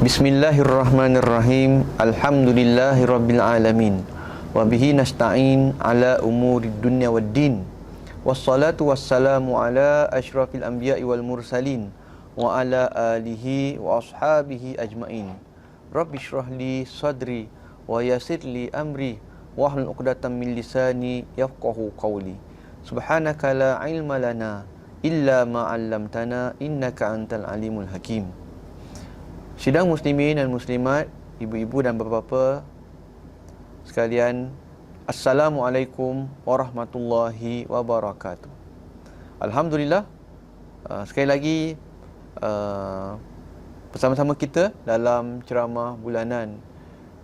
Bismillahirrahmanirrahim. Alhamdulillahirabbil alamin. Wa bihi nasta'in ala umurid dunya waddin. Wassalatu wassalamu ala asyrafil anbiya'i wal mursalin wa ala alihi wa ashabihi ajmain. Rabbi shrah li sadri wa yassir li amri wahlul 'uqdatam min lisani yafqahu qawli. Subhanaka la ilma lana illa ma 'allamtana innaka antal alimul hakim. Sidang muslimin dan muslimat, ibu-ibu dan bapa-bapa sekalian, Assalamualaikum warahmatullahi wabarakatuh. Alhamdulillah, sekali lagi bersama-sama kita dalam ceramah bulanan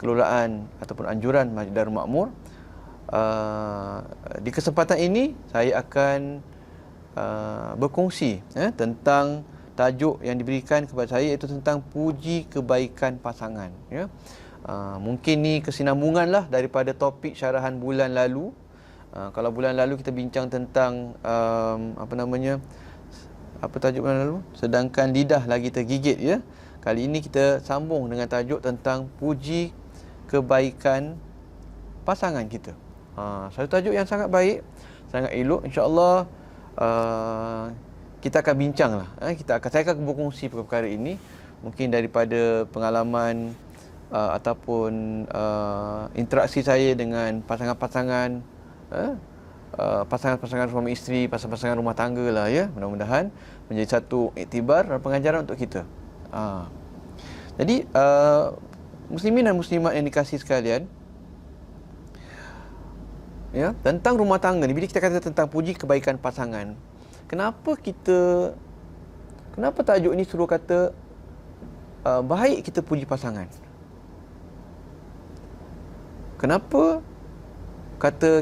kelolaan ataupun anjuran Masjid Darul Makmur. Di kesempatan ini saya akan berkongsi tentang tajuk yang diberikan kepada saya, iaitu tentang puji kebaikan pasangan. Mungkin ni kesinambungan lah daripada topik syarahan bulan lalu. Kalau bulan lalu kita bincang tentang apa tajuk bulan lalu? Sedangkan lidah lagi tergigit, ya. Kali ini kita sambung dengan tajuk tentang puji kebaikan pasangan kita. Satu tajuk yang sangat baik, sangat elok. InsyaAllah kita akan bincang lah. Saya akan berkongsi perkara ini mungkin daripada pengalaman ataupun interaksi saya dengan pasangan-pasangan, pasangan-pasangan suami isteri, pasangan-pasangan rumah tangga lah, ya. Mudah-mudahan menjadi satu iktibar dan pengajaran untuk kita. Jadi muslimin dan muslimat yang dikasihi sekalian, ya, tentang rumah tangga ni, bila kita kata tentang puji kebaikan pasangan, kenapa tajuk ni suruh kata baik kita puji pasangan? Kenapa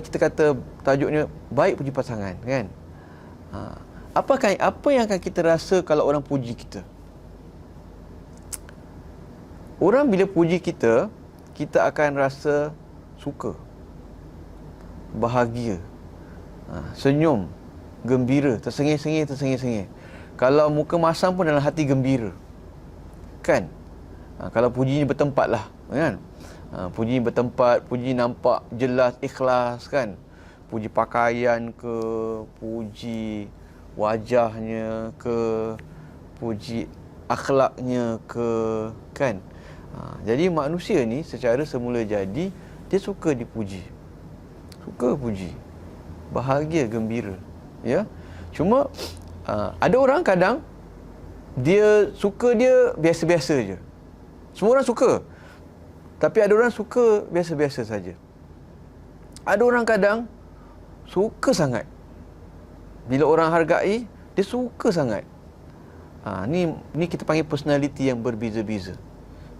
kita kata tajuknya baik puji pasangan, kan? Apa yang akan kita rasa kalau orang puji kita? Orang bila puji kita, kita akan rasa suka, bahagia, senyum, gembira, tersengih-sengih. Kalau muka masam pun dalam hati gembira, kan? Kalau puji ni bertempat lah, kan? Puji bertempat, puji nampak jelas, ikhlas, kan? Puji pakaian ke, puji wajahnya ke, puji akhlaknya ke, kan? Jadi manusia ni secara semula jadi dia suka dipuji, suka puji, bahagia, gembira, ya. Cuma ada orang kadang dia suka dia biasa-biasa je. Semua orang suka, tapi ada orang suka biasa-biasa saja. Ada orang kadang suka sangat, bila orang hargai dia suka sangat. Ni kita panggil personality yang berbeza-beza,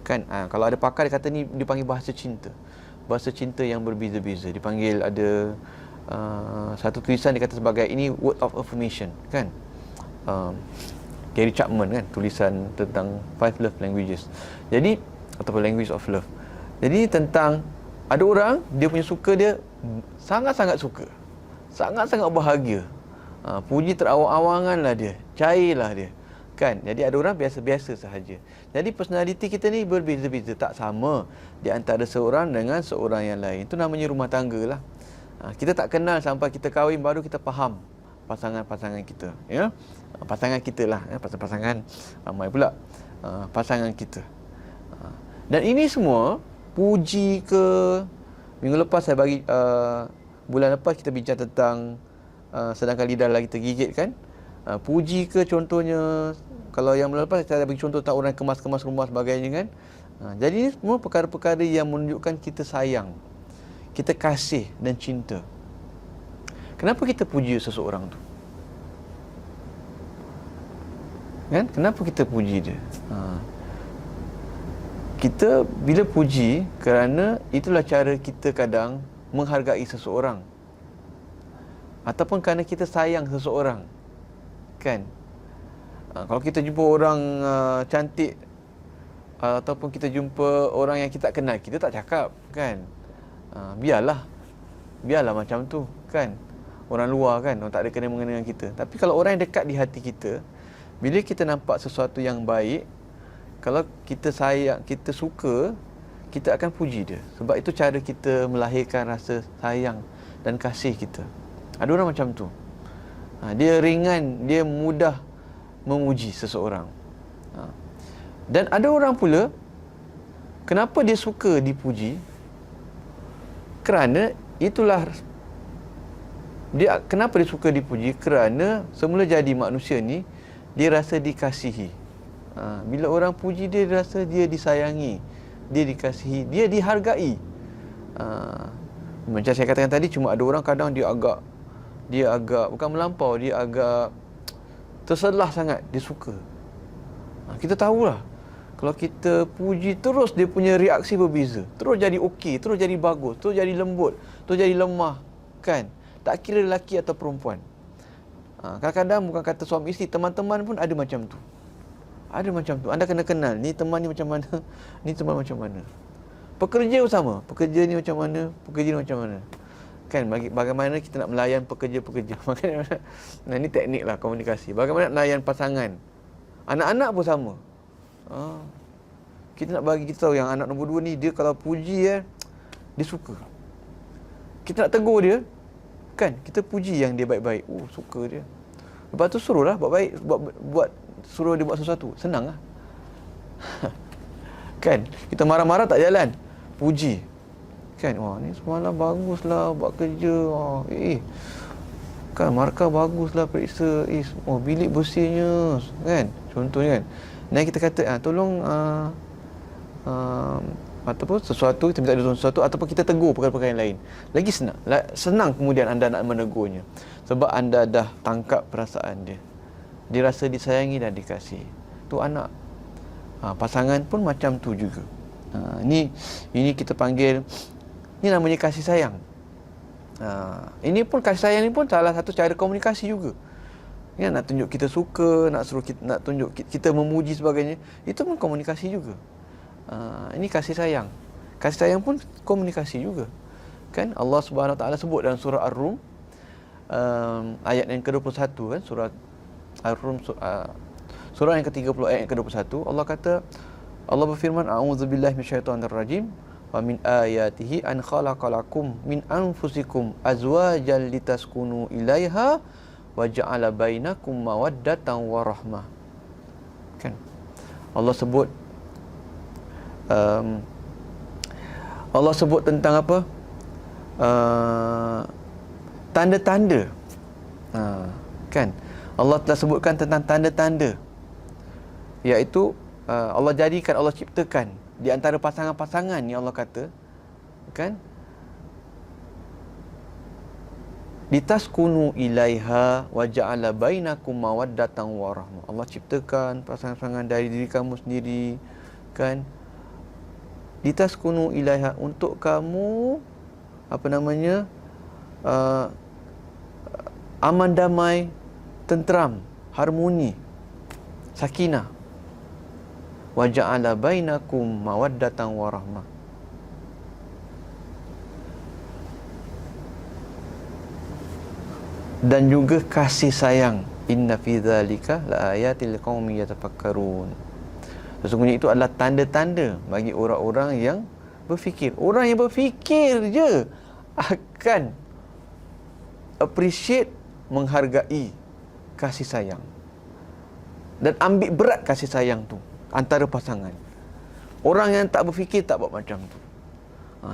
kan? Kalau ada pakar dia kata ni dipanggil bahasa cinta. Bahasa cinta yang berbeza-beza. Dipanggil ada satu tulisan dia kata sebagai ini word of affirmation, kan? Gary Chapman, kan, tulisan tentang 5 love languages. Jadi ataupun language of love. Jadi tentang ada orang dia punya suka dia sangat-sangat suka, sangat-sangat bahagia. Puji terawang-awangan lah dia, cairlah dia, kan? Jadi ada orang biasa-biasa sahaja. Jadi personality kita ni berbeza-beza, tak sama di antara seorang dengan seorang yang lain. Itu namanya rumah tangga lah. Kita tak kenal sampai kita kahwin baru kita faham pasangan-pasangan kita, ya. Pasangan kita lah, ya. Pasangan ramai pula, pasangan kita. Dan ini semua puji ke, minggu lepas saya bagi bulan lepas kita bincang tentang sedangkan lidah lagi tergigit, kan? Puji ke, contohnya kalau yang bulan lepas saya bagi contoh tentang orang kemas-kemas rumah sebagainya, kan? Jadi ini semua perkara-perkara yang menunjukkan kita sayang, kita kasih dan cinta. Kenapa kita puji seseorang tu? Kan? Kenapa kita puji dia? Kita bila puji, kerana itulah cara kita kadang menghargai seseorang, ataupun kerana kita sayang seseorang, kan? Kalau kita jumpa orang cantik, ataupun kita jumpa orang yang kita tak kenal, kita tak cakap, kan? Biarlah macam tu, kan? Orang luar, kan, orang tak ada kena-mengena dengan kita. Tapi kalau orang yang dekat di hati kita, bila kita nampak sesuatu yang baik, kalau kita sayang, kita suka, kita akan puji dia. Sebab itu cara kita melahirkan rasa sayang dan kasih kita. Ada orang macam tu. Dia ringan, dia mudah memuji seseorang. Dan ada orang pula, kenapa dia suka dipuji? Kerana itulah dia. Kenapa dia suka dipuji? Kerana semula jadi manusia ni, dia rasa dikasihi. Bila orang puji dia, rasa dia disayangi, dia dikasihi, dia dihargai. Macam saya katakan tadi, cuma ada orang kadang dia agak bukan melampau, dia agak terselah sangat, dia suka. Kita tahulah, kalau kita puji terus, dia punya reaksi berbeza. Terus jadi okey, terus jadi bagus, terus jadi lembut, terus jadi lemah, kan? Tak kira lelaki atau perempuan. Kadang-kadang bukan kata suami isteri, teman-teman pun ada macam tu. Ada macam tu. Anda kena kenal, ni teman ni macam mana, ni teman macam mana. Pekerja pun sama. Pekerja ni macam mana, pekerja ni macam mana. Kan, bagaimana kita nak melayan pekerja-pekerja. Nah, ni teknik lah komunikasi. Bagaimana nak melayan pasangan. Anak-anak pun sama. Kita nak bagi kita tahu yang anak nombor 2 ni, dia kalau puji dia suka. Kita nak tegur dia, kan, kita puji yang dia baik-baik. Suka dia. Lepas tu suruhlah buat baik, suruh dia buat sesuatu. Senang lah. Kan, kita marah-marah tak jalan, puji. Kan, ni semalam baguslah buat kerja. Kan, markah baguslah periksa. Bilik bersihnya, kan, contohnya, kan. Dan kita kata, tolong ataupun sesuatu, kita minta dia tolong sesuatu, ataupun kita tegur perkara-perkara yang lain. Lagi senang kemudian anda nak menegurnya. Sebab anda dah tangkap perasaan dia. Dia rasa disayangi dan dikasihi. Tu anak. Pasangan pun macam tu juga. Ini kita panggil, ni namanya kasih sayang. Ini pun kasih sayang ni pun salah satu cara komunikasi juga. Ya, nak tunjuk kita suka, nak tunjuk kita memuji sebagainya, itu pun komunikasi juga. Ini kasih sayang. Kasih sayang pun komunikasi juga. Kan Allah Subhanahu Wa Taala sebut dalam surah Ar-Rum, ayat yang ke-21, kan, surah Ar-Rum, surah yang ke-30 ayat yang ke-21, Allah berfirman, a'udzubillahi minasyaitonirrajim, wa min ayatihi an khalaqalakum min anfusikum azwajan litaskunu ilaiha wa ja'ala bainakum mawaddatan wa rahmah. Kan, Allah sebut tentang apa? Tanda-tanda. Kan, Allah telah sebutkan tentang tanda-tanda, iaitu Allah jadikan, Allah ciptakan di antara pasangan-pasangan ni, Allah kata, kan, litaskunu ilaiha wa ja'ala bainakum mawaddatan wa rahmah. Allah ciptakan pasangan-pasangan dari diri kamu sendiri, kan, litaskunu ilaiha, untuk kamu aman, damai, tentram, harmoni, sakinah. Wa ja'ala bainakum mawaddatan wa rahmah. Dan juga kasih sayang. Inna fi dzalika laayatil liqaumin yatafakkarun. Sesungguhnya itu adalah tanda-tanda bagi orang-orang yang berfikir. Orang yang berfikir je akan appreciate, menghargai kasih sayang dan ambil berat kasih sayang tu antara pasangan. Orang yang tak berfikir tak buat macam tu.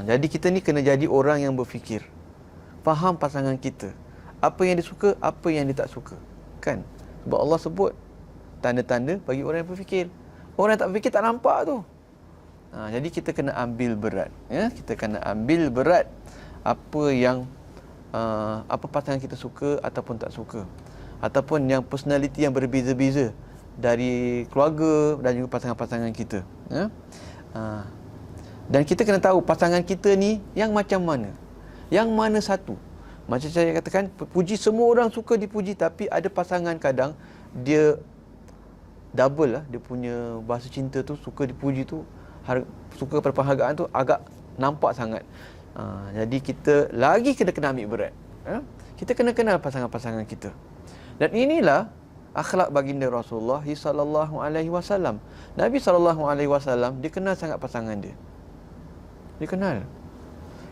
Jadi kita ni kena jadi orang yang berfikir, faham pasangan kita, apa yang dia suka, apa yang dia tak suka, kan? Sebab Allah sebut tanda-tanda bagi orang yang berfikir. Orang yang tak berfikir tak nampak tu. Jadi kita kena ambil berat, ya. Kita kena ambil berat apa yang apa pasangan kita suka ataupun tak suka, ataupun yang personality yang berbeza-beza dari keluarga dan juga pasangan-pasangan kita, ya. Dan kita kena tahu pasangan kita ni yang macam mana, yang mana satu. Macam saya katakan, puji, semua orang suka dipuji, tapi ada pasangan kadang dia double lah, dia punya bahasa cinta tu, suka dipuji tu, suka pada penghargaan tu agak nampak sangat. Jadi kita lagi kena ambil berat, ya? Kita kena kenal pasangan-pasangan kita. Dan inilah akhlak baginda Rasulullah sallallahu alaihi wasallam. Nabi sallallahu alaihi wasallam dia kenal sangat pasangan dia. Dia kenal.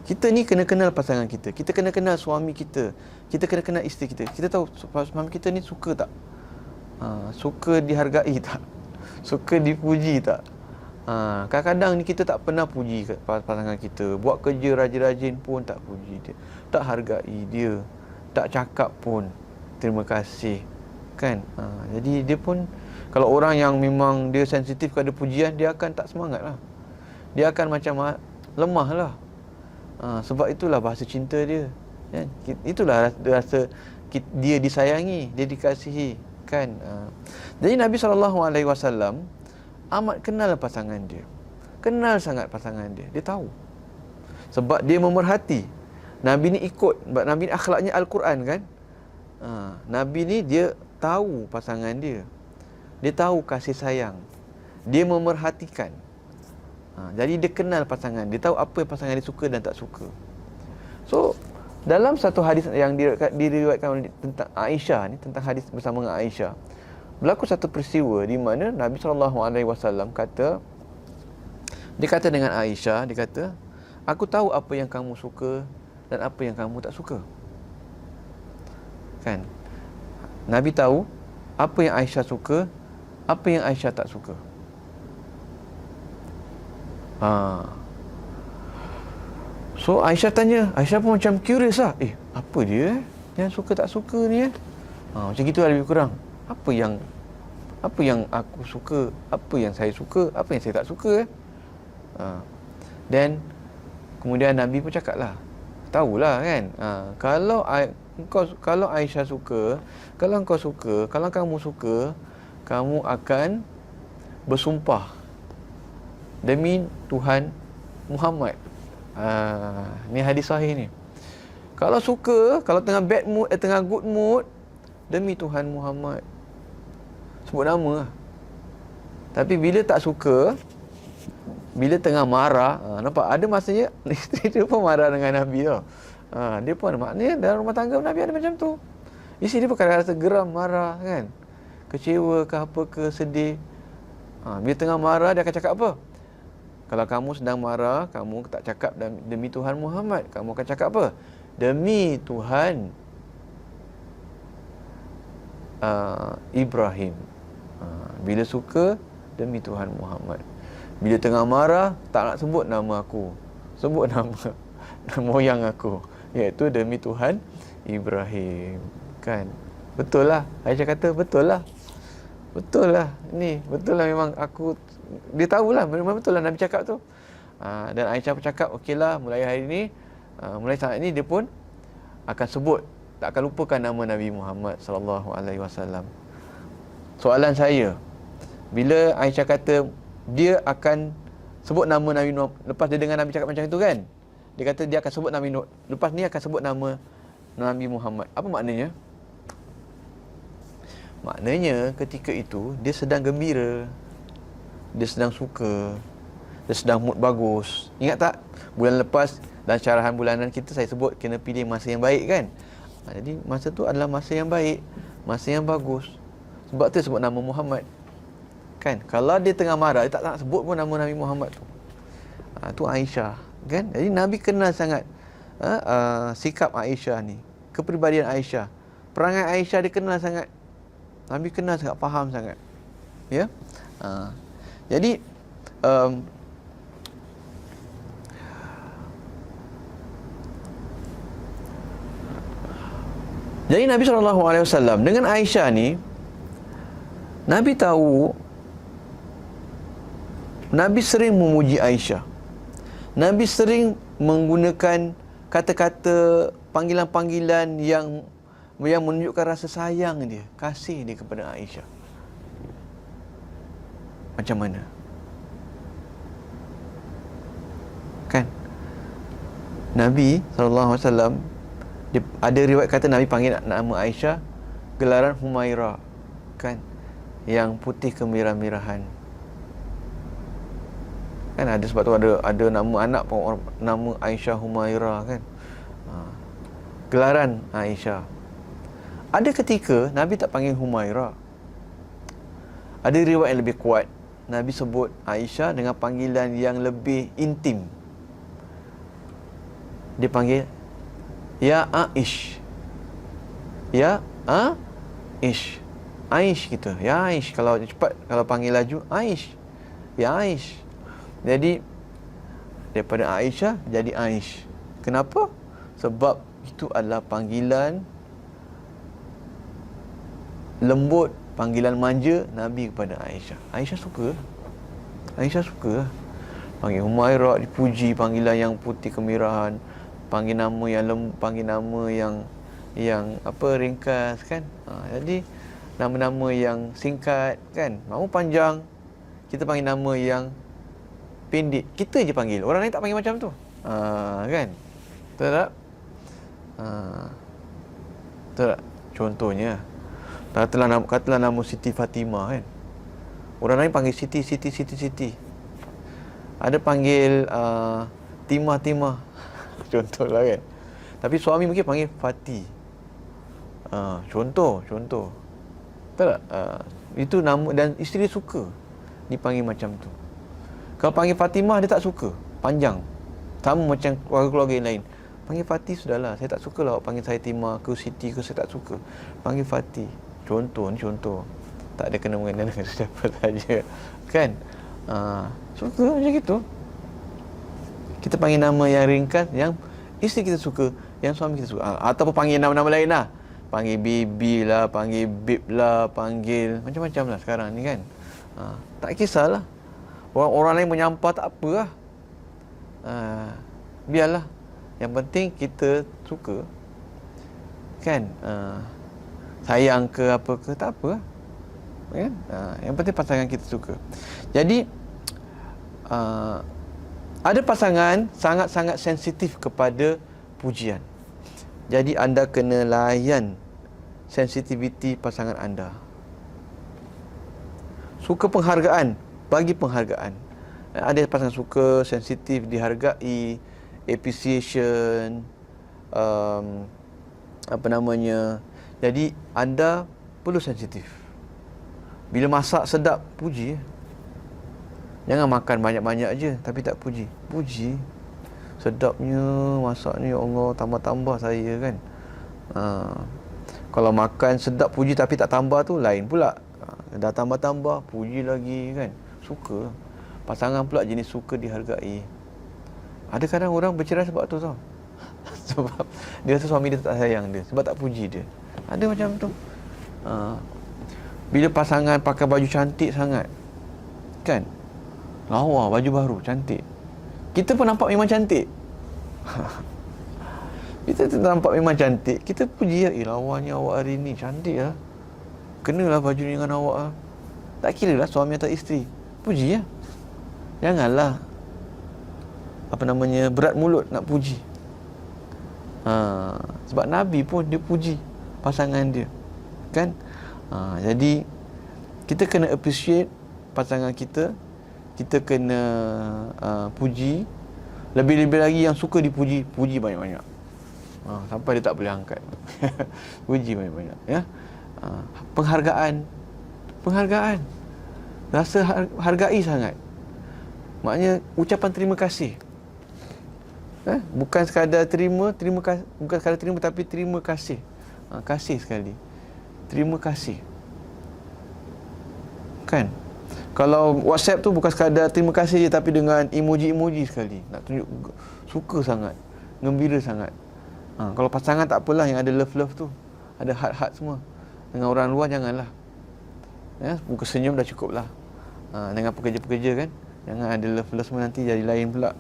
Kita ni kena kenal pasangan kita. Kita kena kenal suami kita. Kita kena kenal isteri kita. Kita tahu suami kita ni suka tak? Suka dihargai tak? Suka dipuji tak? Kadang-kadang ni kita tak pernah puji pasangan kita. Buat kerja rajin-rajin pun tak puji dia, tak hargai dia, tak cakap pun terima kasih, kan? Jadi dia pun, kalau orang yang memang dia sensitif kepada pujian, dia akan tak semangat lah. Dia akan macam lemah lah. Sebab itulah bahasa cinta dia, kan? Itulah rasa dia disayangi, dia dikasihi, kan? Jadi Nabi SAW amat kenal pasangan dia. Kenal sangat pasangan dia. Dia tahu. Sebab dia memerhati. Nabi ni ikut. Nabi ni akhlaknya Al-Quran, kan? Nabi ni dia tahu pasangan dia. Dia tahu kasih sayang. Dia memerhatikan. Jadi dia kenal pasangan. Dia tahu apa yang pasangan dia suka dan tak suka. So, dalam satu hadis yang diriwayatkan tentang Aisyah ni, tentang hadis bersama dengan Aisyah, berlaku satu peristiwa di mana Nabi SAW kata, dia kata dengan Aisyah, dia kata, aku tahu apa yang kamu suka dan apa yang kamu tak suka, kan? Nabi tahu apa yang Aisyah suka, apa yang Aisyah tak suka. So Aisyah tanya, Aisyah pun macam curious lah, apa dia yang suka tak suka ni, macam gitu lah lebih kurang. Apa yang aku suka, apa yang saya suka, apa yang saya tak suka. Dan kemudian Nabi pun cakap lah, tahulah, kan, kalau Aisyah suka, kalau engkau suka, kalau kamu suka, kamu akan bersumpah demi Tuhan Muhammad. Ni hadis sahih ni. Kalau suka, kalau tengah bad mood, tengah good mood, demi Tuhan Muhammad, sebut nama lah. Tapi bila tak suka, bila tengah marah, nampak ada masanya isteri dia pun marah dengan Nabi tau. Dia pun ada, maknanya dalam rumah tangga Nabi ada macam tu. Isteri dia pun kadang rasa geram, marah, kan, kecewa ke apa ke, sedih. Bila tengah marah, dia akan cakap apa? Kalau kamu sedang marah, kamu tak cakap demi Tuhan Muhammad, kamu akan cakap apa? Demi Tuhan Ibrahim. Bila suka, demi Tuhan Muhammad. Bila tengah marah, tak nak sebut nama aku, sebut nama moyang aku, iaitu demi Tuhan Ibrahim, kan? Betul lah, Aisyah kata betul lah. Betul lah, ni betul lah, memang aku, dia tahulah, memang betul lah Nabi cakap tu. Dan Aisyah pun cakap, okeylah, mulai hari ni, mulai saat ni dia pun akan sebut, tak akan lupakan nama Nabi Muhammad sallallahu alaihi wasallam. Soalan saya, bila Aisyah kata dia akan sebut nama Nabi lepas dia dengar Nabi cakap macam itu, kan, dia kata dia akan sebut Nabi lepas ni akan sebut nama Nabi Muhammad. Apa maknanya? Maknanya ketika itu dia sedang gembira, dia sedang suka, dia sedang mood bagus. Ingat tak bulan lepas dalam syarahan bulanan kita saya sebut kena pilih masa yang baik, kan? Jadi masa tu adalah masa yang baik, masa yang bagus. Sebab tu sebut nama Muhammad, kan? Kalau dia tengah marah, dia tak nak sebut pun nama Nabi Muhammad tu. Tu Aisyah, kan? Jadi Nabi kenal sangat sikap Aisyah ni, kepribadian Aisyah, perangai Aisyah dia kenal sangat. Nabi kenal sangat, faham sangat, ya. Jadi jadi Nabi SAW dengan Aisyah ni, Nabi tahu Nabi sering memuji Aisyah. Nabi sering menggunakan kata-kata, panggilan-panggilan yang menunjukkan rasa sayang dia, kasih dia kepada Aisyah. Macam mana? Kan? Nabi SAW, ada riwayat kata Nabi panggil nama Aisyah gelaran Humaira, kan? Yang putih kemirah-mirahan. Kan ada, sebab tu ada nama anak pun nama Aisyah Humaira, kan? Gelaran Aisyah. Ada ketika Nabi tak panggil Humaira. Ada riwayat yang lebih kuat, Nabi sebut Aisyah dengan panggilan yang lebih intim. Dia panggil Ya Aish. Ya Aish. Aish gitu. Ya Aish. Kalau cepat, kalau panggil laju, Aish. Ya Aish. Jadi daripada Aisyah jadi Aish. Kenapa? Sebab itu adalah panggilan lembut, panggilan manja Nabi kepada Aisyah. Aisyah suka. Aisyah suka. Panggil Humaira, dipuji, panggilan yang putih kemirahan, panggil nama yang panggil nama yang ringkas, kan? Jadi nama-nama yang singkat, kan? Nama panjang, kita panggil nama yang pendek. Kita je panggil. Orang lain tak panggil macam tu. Kan? Betul tak? Betul tak? Contohnya, katalah nama Siti Fatimah, kan? Orang lain panggil Siti. Ada panggil Timah. Contohlah, kan? Tapi suami mungkin panggil Fati. Contoh. Betul tak? Itu nama, dan isteri suka dipanggil macam tu. Kalau panggil Fatimah, dia tak suka, panjang. Sama macam keluarga-keluarga yang lain. Panggil Fati sudahlah, saya tak suka lah panggil saya Timah ke Siti ke, saya tak suka. Panggil Fati. Contoh. Tak ada kena-mengena dengan siapa saja, kan? Suka macam gitu. Kita panggil nama yang ringkas, yang isteri kita suka, yang suami kita suka. Ataupun panggil nama-nama lain lah. Panggil baby lah, panggil babe lah, panggil macam-macam lah sekarang ni, kan? Tak kisahlah. Orang lain menyampah, tak apa lah. Biarlah. Yang penting kita suka, kan? Sayang ke apa ke, tak apa lah, kan? Yang penting pasangan kita suka. Jadi ada pasangan sangat-sangat sensitif kepada pujian. Jadi anda kena layan sensitiviti pasangan anda. Suka penghargaan, bagi penghargaan. Ada pasangan suka, sensitif, dihargai, appreciation, jadi anda perlu sensitif. Bila masak sedap, puji. Jangan makan banyak-banyak je tapi tak puji. Puji. Sedapnya masaknya, ya Allah, tambah-tambah saya, kan? Kalau makan sedap puji tapi tak tambah tu lain pula. Dah tambah-tambah, puji lagi, kan? Suka. Pasangan pula jenis suka dihargai. Ada kadang orang bercerai sebab tu tau. Sebab dia rasa suami dia tak sayang dia, sebab tak puji dia. Ada macam tu. Bila pasangan pakai baju cantik sangat, kan? Lawa, baju baru, cantik. Kita pun nampak memang cantik. Kita nampak memang cantik, kita puji lah. Lawanya awak hari ni, cantik lah. Kenalah baju ni dengan awak lah. Tak kira lah suami atau isteri, puji lah. Janganlah berat mulut nak puji. Sebab Nabi pun dia puji pasangan dia, kan? Jadi kita kena appreciate pasangan kita. Kita kena puji. Lebih-lebih lagi yang suka dipuji, puji banyak-banyak. Sampai dia tak boleh angkat. Puji banyak-banyak, ya. Penghargaan. Rasa hargai sangat. Maknanya ucapan terima kasih. Bukan sekadar terima kasih, bukan sekadar terima, tapi terima kasih. Kasih sekali. Terima kasih. Kan? Kalau WhatsApp tu bukan sekadar terima kasih je, tapi dengan emoji-emoji sekali. Nak tunjuk suka sangat, gembira sangat. Kalau pasangan tak apalah, yang ada love-love tu, ada heart-heart semua. Dengan orang luar janganlah. Muka senyum dah cukup lah. Dengan pekerja-pekerja, kan, Jangan ada love semua nanti jadi lain pula.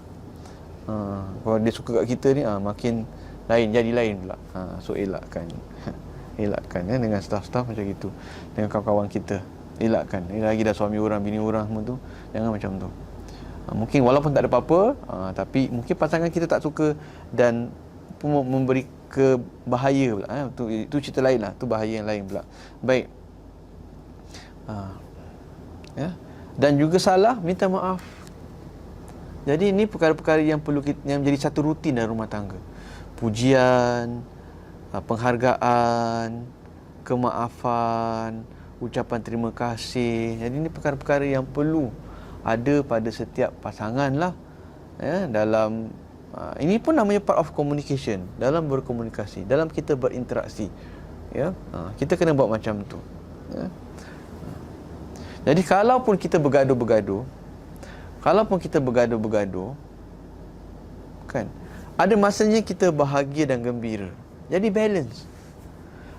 Kalau dia suka kat kita ni, makin lain, jadi lain pula. So elakkan. Elakkan dengan staff-staff macam gitu. Dengan kawan-kawan kita, elakkan. Ini lagi dah suami orang, bini orang semua tu, jangan macam tu. Mungkin walaupun tak ada apa-apa, tapi mungkin pasangan kita tak suka dan memberi kebahaya pula. Itu cerita lain lah, tu bahaya yang lain pula. Baik. Ya. Dan juga salah, minta maaf. Jadi ini perkara-perkara yang perlu yang menjadi satu rutin dalam rumah tangga. Pujian, penghargaan, kemaafan, ucapan terima kasih. Jadi ini perkara-perkara yang perlu ada pada setiap pasangan lah, ya, dalam ini pun namanya part of communication, dalam berkomunikasi, dalam kita berinteraksi, ya. Kita kena buat macam tu, ya. Jadi kalaupun kita bergaduh-bergaduh, kan, ada masanya kita bahagia dan gembira. Jadi balance.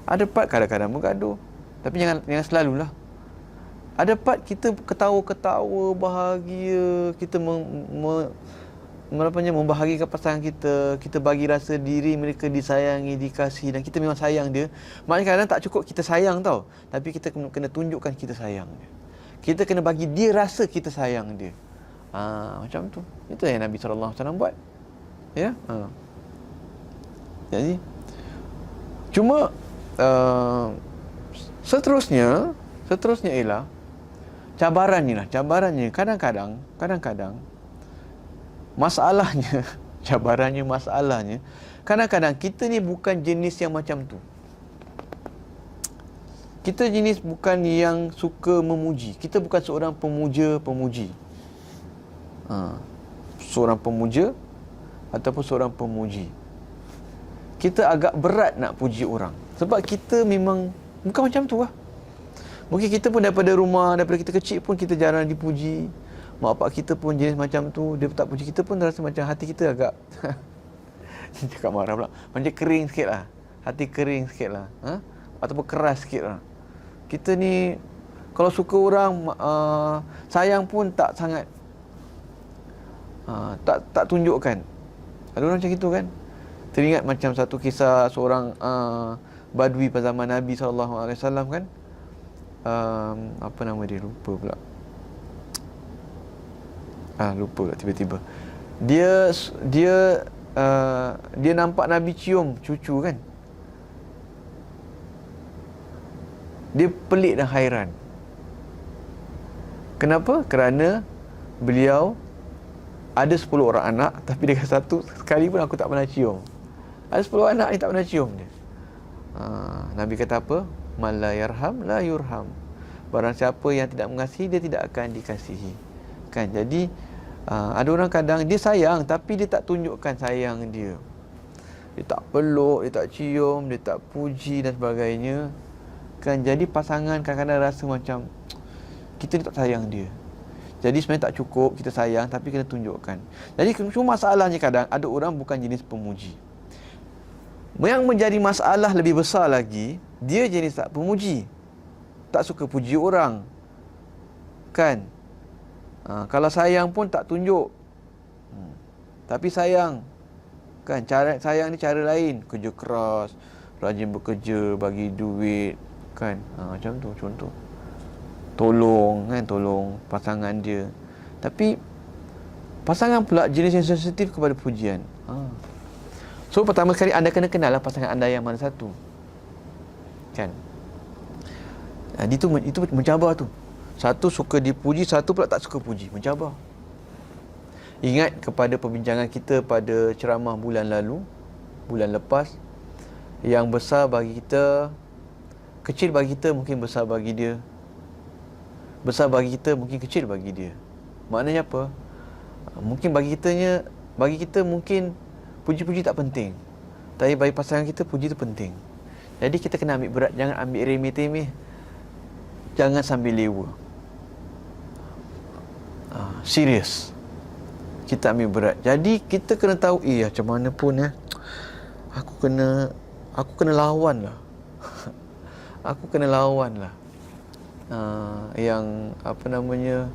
Ada part kadang-kadang bergaduh, tapi jangan selalulah. Ada part kita ketawa-ketawa, bahagia, kita membahagikan pasangan kita, kita bagi rasa diri mereka disayangi, dikasihi, dan kita memang sayang dia. Maknanya kadang tak cukup kita sayang tau, tapi kita kena tunjukkan kita sayang dia. Kita kena bagi dia rasa kita sayang dia. Macam tu. Itu yang Nabi SAW buat. Ya. Jadi cuma seterusnya ialah cabarannya kadang-kadang masalahnya masalahnya kadang-kadang kita ni bukan jenis yang macam tu. Kita jenis bukan yang suka memuji. Kita bukan seorang pemuja-pemuji. Seorang pemuja ataupun seorang pemuji. Kita agak berat nak puji orang. Sebab kita memang bukan macam tu lah. Mungkin kita pun daripada kita kecil pun kita jarang dipuji. Mak bapak kita pun jenis macam tu. Dia tak puji kita pun rasa macam hati kita agak cakap marah pula, macam kering sikit lah. Hati kering sikit lah, ataupun keras sikit lah. Kita ni kalau suka orang, sayang pun tak sangat, tak tunjukkan. Ada orang macam itu kan. Teringat macam satu kisah seorang Badui pada zaman Nabi SAW kan. Apa nama dia, lupa pula. Lupa pula tiba-tiba. Dia nampak Nabi cium cucu kan. Dia pelik dan hairan. Kenapa? Kerana beliau ada 10 orang anak, tapi dia kata satu sekali pun aku tak pernah cium. Ada 10 anak ni tak pernah cium dia. Nabi kata apa? Man la yarham la yurham. Barang siapa yang tidak mengasihi, dia tidak akan dikasihi. Kan? Jadi ada orang kadang dia sayang tapi dia tak tunjukkan sayang dia. Dia tak peluk, dia tak cium, dia tak puji dan sebagainya. Kan? Jadi pasangan kadang-kadang rasa macam kita ni tak sayang dia. Jadi sebenarnya tak cukup kita sayang, tapi kena tunjukkan. Jadi cuma masalahnya kadang ada orang bukan jenis pemuji. Yang menjadi masalah lebih besar lagi, dia jenis tak pemuji, tak suka puji orang. Kan? Kalau sayang pun tak tunjuk. Tapi sayang. Kan? Cara sayang ni cara lain. Kerja keras, rajin bekerja, bagi duit. Kan? Macam tu contoh. Tolong pasangan dia. Tapi pasangan pula jenis yang sensitif kepada pujian. So pertama sekali anda kena kenal lah pasangan anda yang mana satu. Kan? Itu mencabar tu. Satu suka dipuji, satu pula tak suka puji. Mencabar. Ingat kepada perbincangan kita pada ceramah bulan lepas. Yang besar bagi kita, kecil bagi kita mungkin besar bagi dia. Besar bagi kita mungkin kecil bagi dia. Maknanya apa? Mungkin bagi kita mungkin puji-puji tak penting. Tapi bagi pasangan kita puji tu penting. Jadi kita kena ambil berat, jangan ambil remeh-temeh. Jangan sambil lewa. Serius. Kita ambil berat. Jadi kita kena tahu, macam mana pun aku kena lawan lah. Aku kena lawan lah. Yang apa namanya,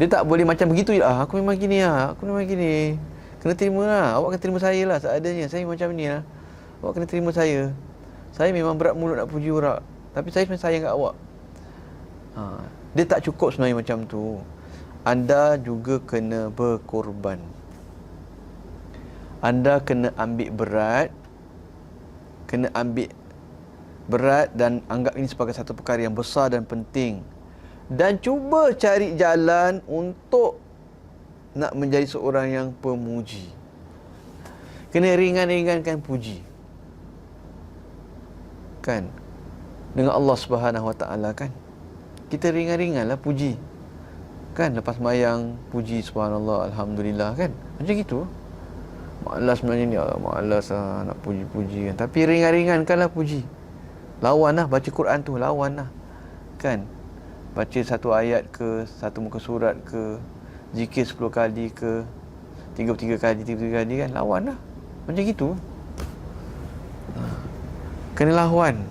Dia tak boleh macam begitu je. Aku memang gini lah. Aku memang gini. Kena terima lah. Awak kena terima saya lah seadanya. Saya macam ni lah. Awak kena terima saya. Saya memang berat mulut nak puji orang. Tapi saya sebenarnya sayang kat awak. Dia tak cukup sebenarnya macam tu. Anda juga kena berkorban. Anda kena ambil berat. Kena ambil berat dan anggap ini sebagai satu perkara yang besar dan penting. Dan cuba cari jalan untuk nak menjadi seorang yang pemuji. Kena ringan-ringankan puji. Kan? Dengan Allah Subhanahu Wa Taala kan? Kita ringan-ringanlah puji. Kan? Lepas mayang puji subhanallah, alhamdulillah kan? Macam gitu. Malas sebenarnya ni, malas nak puji-puji kan. Tapi ringan-ringankanlah puji. Lawanlah baca Quran tu, lawanlah. Kan? Baca satu ayat ke, satu muka surat ke, zikir 10 kali ke, 33 kali kan, lawanlah. Macam gitu. Kena lawan.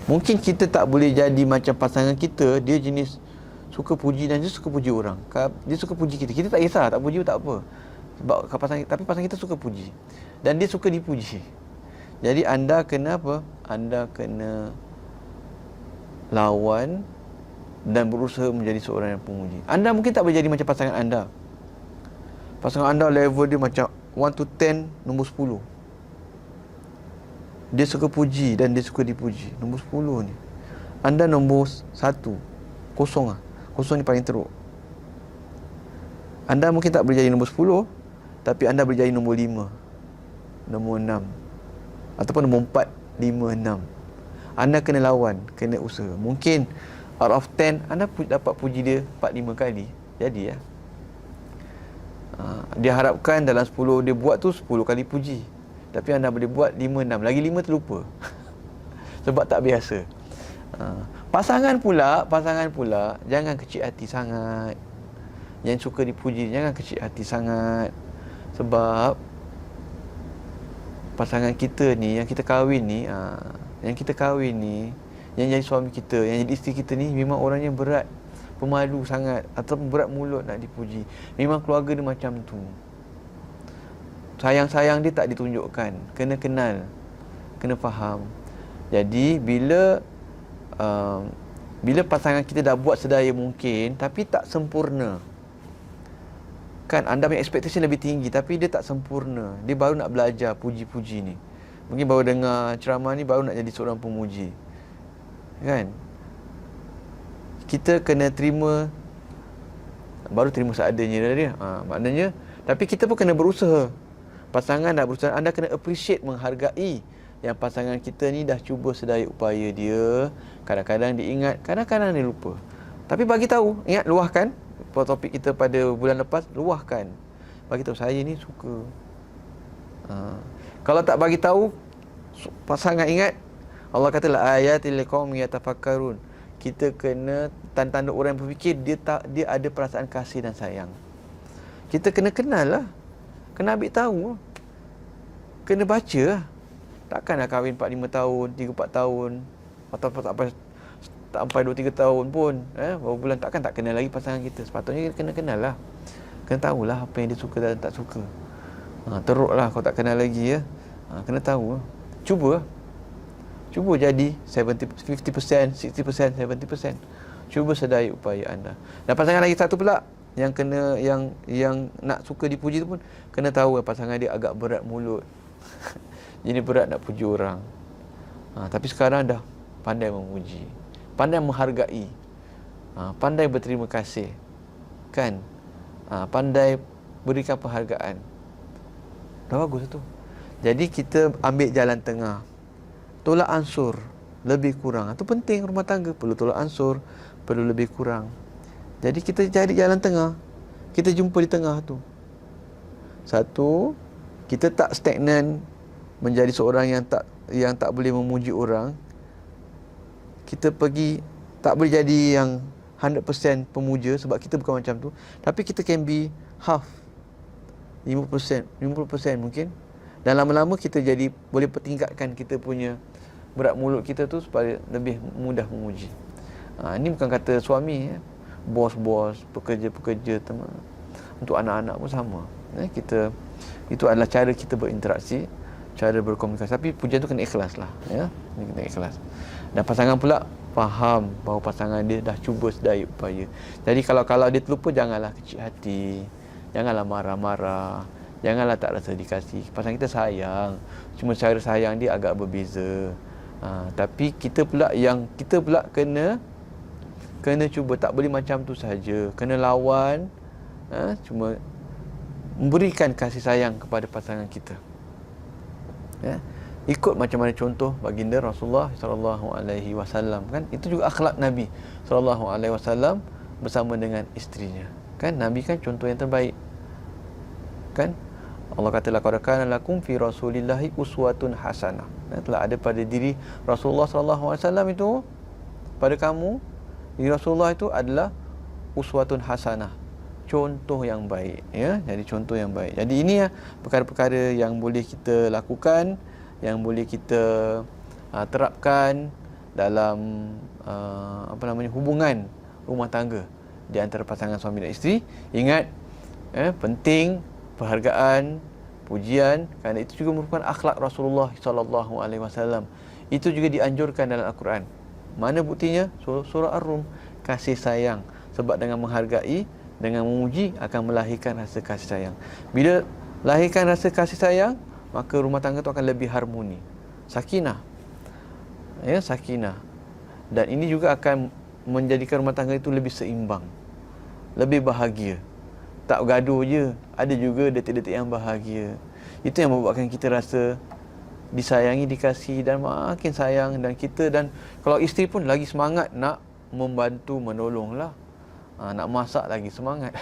Mungkin kita tak boleh jadi macam pasangan kita, dia jenis suka puji dan dia suka puji orang. Dia suka puji kita. Kita tak kisah, tak puji tak apa. Sebab tapi pasangan kita suka puji. Dan dia suka dipuji. Jadi anda kena apa? Anda kena lawan dan berusaha menjadi seorang yang pemuji. Anda mungkin tak boleh jadi macam pasangan anda. Pasangan anda level dia macam 1 to 10, nombor 10. Dia suka puji dan dia suka dipuji. Nombor 10 ni. Anda nombor 1. Kosong lah. Kosong ni paling teruk. Anda mungkin tak boleh jadi nombor 10, tapi anda boleh jadi nombor 5, nombor 6, ataupun nombor 4, 5, 6. Anda kena lawan, kena usaha. Mungkin out of 10 anda dapat puji dia 4-5 kali. Jadi ya. Dia harapkan dalam 10 dia buat tu 10 kali puji. Tapi anda boleh buat 5-6. Lagi 5 terlupa. Sebab tak biasa. Pasangan pula jangan kecil hati sangat. Yang suka dipuji jangan kecil hati sangat. Sebab pasangan kita ni, yang kita kahwin ni, yang jadi suami kita, yang jadi isteri kita ni memang orangnya berat, pemalu sangat atau berat mulut nak dipuji. Memang keluarga dia macam tu. Sayang-sayang dia tak ditunjukkan. Kena kenal, kena faham. Jadi bila pasangan kita dah buat sedaya mungkin tapi tak sempurna, kan anda punya expectation lebih tinggi tapi dia tak sempurna, dia baru nak belajar puji-puji ni, mungkin baru dengar ceramah ni, baru nak jadi seorang pemuji, kan? Kita kena terima, baru terima seadanya dia. Maknanya, tapi kita pun kena berusaha. Pasangan dah berusaha, anda kena appreciate, menghargai yang pasangan kita ni dah cuba sedaya upaya dia. Kadang-kadang dia ingat, kadang-kadang dia lupa. Tapi bagi tahu, ingat, luahkan topik kita pada bulan lepas, luahkan. Bagi tahu saya ni suka. Kalau tak bagi tahu, pasangan ingat, Allah kata la ayatil liqaumin yatafakkarun. Kita kena tanda-tanda orang yang berfikir dia ada perasaan kasih dan sayang. Kita kena kenal lah. Kena ambil tahu. Kena baca lah. Takkan nak kahwin 4-5 tahun, 3-4 tahun, atau tak sampai 2-3 tahun pun, berapa bulan, takkan tak kenal lagi pasangan kita. Sepatutnya kita kena kenal lah. Kena tahulah apa yang dia suka dan tak suka. Teruk lah kalau tak kenal lagi ya. Kena tahu lah. Cuba jadi 50%, 60%, 70%. Cuba sedaya upaya anda. Dan pasangan lagi satu pula yang kena yang nak suka dipuji tu pun kena tahu pasangan dia agak berat mulut. Jadi berat nak puji orang. Tapi sekarang dah pandai memuji, pandai menghargai, pandai berterima kasih, kan? Pandai berikan penghargaan. Dah bagus tu. Jadi kita ambil jalan tengah. Tolak ansur lebih kurang. Itu penting, rumah tangga perlu tolak ansur, perlu lebih kurang. Jadi kita cari jalan tengah. Kita jumpa di tengah tu. Satu, kita tak stagnan menjadi seorang yang tak boleh memuji orang. Kita pergi tak boleh jadi yang 100% pemuja sebab kita bukan macam tu. Tapi kita can be half, 50% mungkin. Dan lama-lama kita jadi boleh pertingkatkan kita punya berat mulut kita tu supaya lebih mudah memuji. Ini bukan kata suami, bos-bos, pekerja-pekerja, untuk anak-anak pun sama. Kita, itu adalah cara kita berinteraksi, cara berkomunikasi. Tapi pujian tu kena ikhlas lah, kena ikhlas. Dan pasangan pula faham bahawa pasangan dia dah cuba sedaya upaya. Jadi kalau dia terlupa, janganlah kecil hati, janganlah marah-marah, janganlah tak rasa dikasih. Pasangan kita sayang, cuma cara sayang dia agak berbeza. Tapi kita pula kena cuba, tak boleh macam tu saja. Kena lawan, cuma memberikan kasih sayang kepada pasangan kita. Ikut macam mana contoh baginda Rasulullah sallallahu alaihi wasallam, kan? Itu juga akhlak Nabi sallallahu alaihi wasallam bersama dengan isterinya. Kan Nabi kan contoh yang terbaik. Kan? Allah kata laqad kana lakum fi rasulillahi uswatun hasanah. Telah ada pada diri Rasulullah sallallahu alaihi wasallam itu, pada kamu diri Rasulullah itu adalah uswatun hasanah, contoh yang baik, Jadi contoh yang baik. Jadi ini perkara-perkara yang boleh kita lakukan, yang boleh kita terapkan dalam hubungan rumah tangga di antara pasangan suami dan isteri. Ingat, penting penghargaan, pujian, kerana itu juga merupakan akhlak Rasulullah sallallahu alaihi wasallam. Itu juga dianjurkan dalam Al-Quran. Mana buktinya? Surah Ar-Rum, kasih sayang. Sebab dengan menghargai, dengan memuji akan melahirkan rasa kasih sayang. Bila lahirkan rasa kasih sayang, maka rumah tangga itu akan lebih harmoni, sakinah, sakinah. Dan ini juga akan menjadikan rumah tangga itu lebih seimbang, lebih bahagia. Tak gaduh je, ada juga detik-detik yang bahagia. Itu yang membuatkan kita rasa disayangi, dikasihi dan makin sayang. Dan kalau isteri pun lagi semangat nak membantu, menolonglah. Nak masak lagi semangat.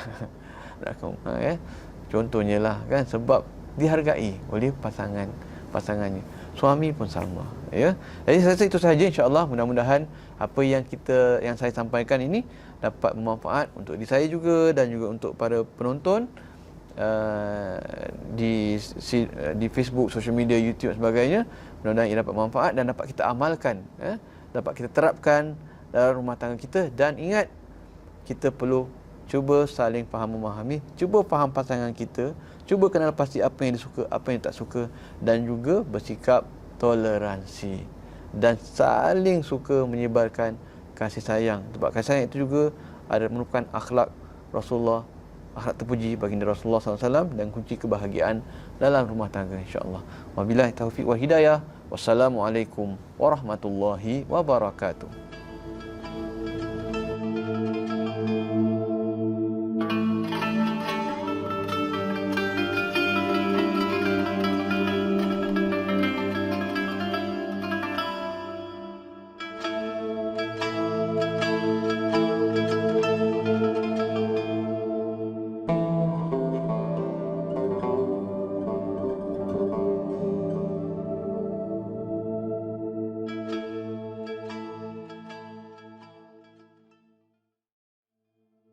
Contohnya lah, kan, sebab dihargai oleh pasangannya. Suami pun sama, Jadi saya rasa itu sahaja, insya-Allah. Mudah-mudahan apa yang saya sampaikan ini dapat bermanfaat untuk diri saya juga dan juga untuk para penonton di Facebook, social media, YouTube dan sebagainya. Mudah-mudahan ia dapat manfaat dan dapat kita amalkan, dapat kita terapkan dalam rumah tangga kita. Dan ingat, kita perlu cuba saling faham memahami, cuba faham pasangan kita, cuba kenal pasti apa yang disuka, apa yang tak suka, dan juga bersikap toleransi dan saling suka menyebarkan kasih sayang. Sebab kasih sayang itu juga merupakan akhlak Rasulullah, akhlak terpuji baginda Rasulullah SAW, dan kunci kebahagiaan dalam rumah tangga, insya-Allah. Wabillahi taufiq wal hidayah. Wassalamualaikum warahmatullahi wabarakatuh.